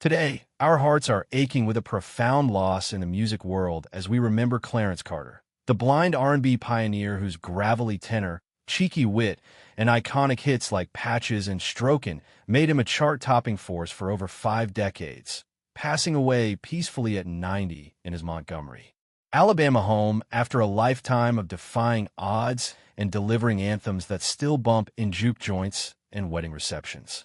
Today, our hearts are aching with a profound loss in the music world as we remember Clarence Carter, the blind R&B pioneer whose gravelly tenor, cheeky wit, and iconic hits like Patches and Strokin made him a chart-topping force for over 5 decades, passing away peacefully at 90 in his Montgomery, Alabama home after a lifetime of defying odds and delivering anthems that still bump in juke joints and wedding receptions.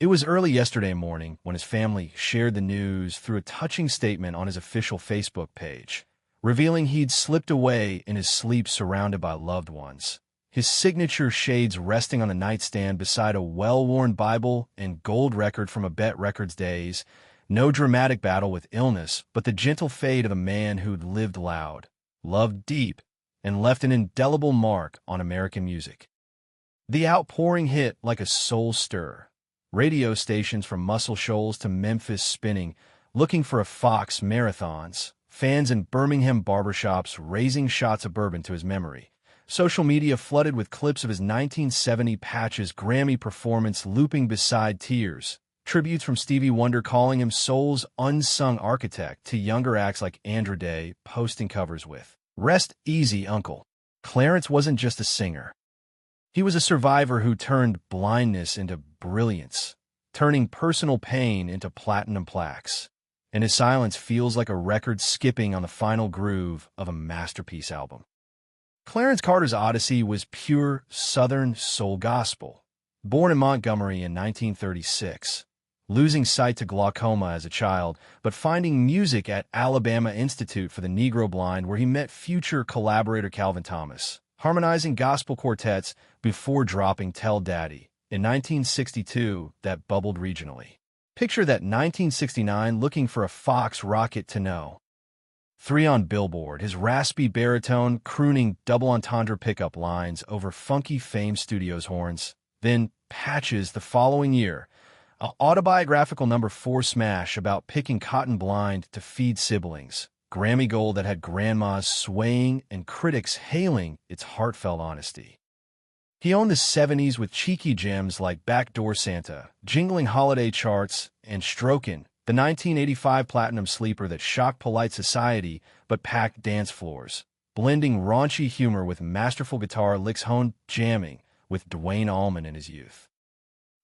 It was early yesterday morning when his family shared the news through a touching statement on his official Facebook page, revealing he'd slipped away in his sleep surrounded by loved ones, his signature shades resting on the nightstand beside a well-worn Bible and gold record from a Bet Records days. No dramatic battle with illness, but the gentle fade of a man who'd lived loud, loved deep, and left an indelible mark on American music. The outpouring hit like a soul stir. Radio stations from Muscle Shoals to Memphis spinning, looking for a Fox marathons, fans in Birmingham barbershops raising shots of bourbon to his memory. Social media flooded with clips of his 1970 Patches Grammy performance looping beside tears, tributes from Stevie Wonder calling him soul's unsung architect to younger acts like Andra Day posting covers with, "Rest easy, Uncle." Clarence wasn't just a singer. He was a survivor who turned blindness into brilliance, turning personal pain into platinum plaques. And his silence feels like a record skipping on the final groove of a masterpiece album. Clarence Carter's Odyssey was pure Southern soul gospel. Born in Montgomery in 1936, losing sight to glaucoma as a child, but finding music at Alabama Institute for the Negro Blind where he met future collaborator Calvin Thomas, harmonizing gospel quartets before dropping Tell Daddy in 1962 that bubbled regionally. Picture that 1969 looking for a Fox rocket to know. 3 on Billboard, his raspy baritone crooning double entendre pickup lines over funky Fame Studios horns. Then Patches the following year, an autobiographical #4 smash about picking cotton blind to feed siblings. Grammy Gold that had grandmas swaying and critics hailing its heartfelt honesty. He owned the 70s with cheeky gems like Backdoor Santa, jingling holiday charts, and Strokin, the 1985 platinum sleeper that shocked polite society but packed dance floors, blending raunchy humor with masterful guitar licks honed jamming with Dwayne Allman in his youth.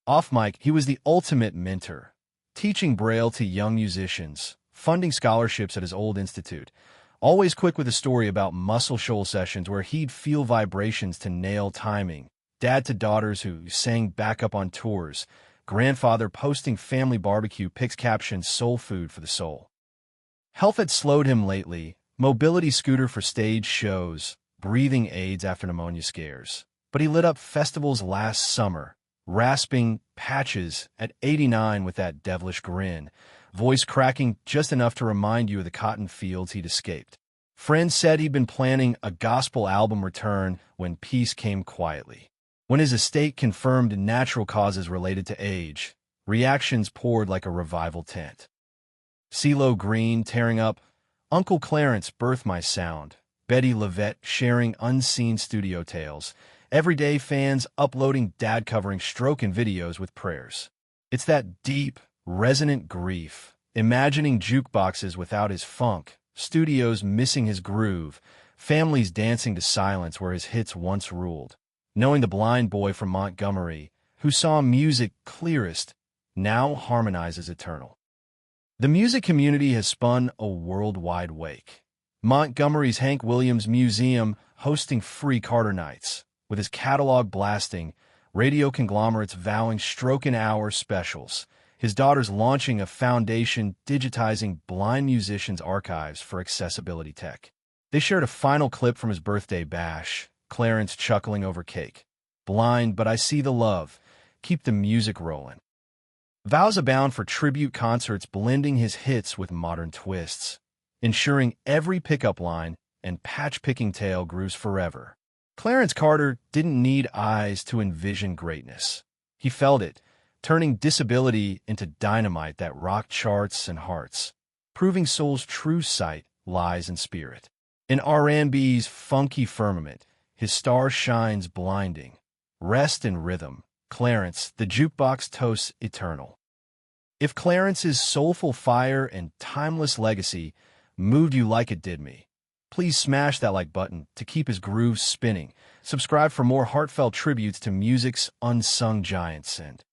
Off mic, he was the ultimate mentor, teaching Braille to young musicians, funding scholarships at his old institute, always quick with a story about Muscle Shoal sessions where he'd feel vibrations to nail timing, dad to daughters who sang backup on tours, grandfather posting family barbecue pics captioned soul food for the soul. Health had slowed him lately, mobility scooter for stage shows, breathing aids after pneumonia scares. But he lit up festivals last summer, rasping Patches at 89 with that devilish grin, voice cracking just enough to remind you of the cotton fields he'd escaped. Friends said he'd been planning a gospel album return when peace came quietly. When his estate confirmed natural causes related to age, reactions poured like a revival tent. CeeLo Green tearing up, Uncle Clarence birthed my sound, Betty Levette sharing unseen studio tales, everyday fans uploading dad-covering Strokin videos with prayers. It's that deep, resonant grief, imagining jukeboxes without his funk, studios missing his groove, families dancing to silence where his hits once ruled. Knowing the blind boy from Montgomery, who saw music clearest, now harmonizes eternal. The music community has spun a worldwide wake. Montgomery's Hank Williams Museum hosting free Carter Nights, with his catalog blasting, radio conglomerates vowing Strokin Hour specials, his daughters launching a foundation digitizing blind musicians' archives for accessibility tech. They shared a final clip from his birthday bash, Clarence chuckling over cake. "Blind, but I see the love. Keep the music rolling." Vows abound for tribute concerts blending his hits with modern twists, ensuring every pickup line and patch-picking tale grooves forever. Clarence Carter didn't need eyes to envision greatness. He felt it, turning disability into dynamite that rocked charts and hearts, proving soul's true sight lies in spirit. In R&B's funky firmament, his star shines blinding. Rest in rhythm, Clarence, the jukebox toasts eternal. If Clarence's soulful fire and timeless legacy moved you like it did me, please smash that like button to keep his grooves spinning. Subscribe for more heartfelt tributes to music's unsung giants, and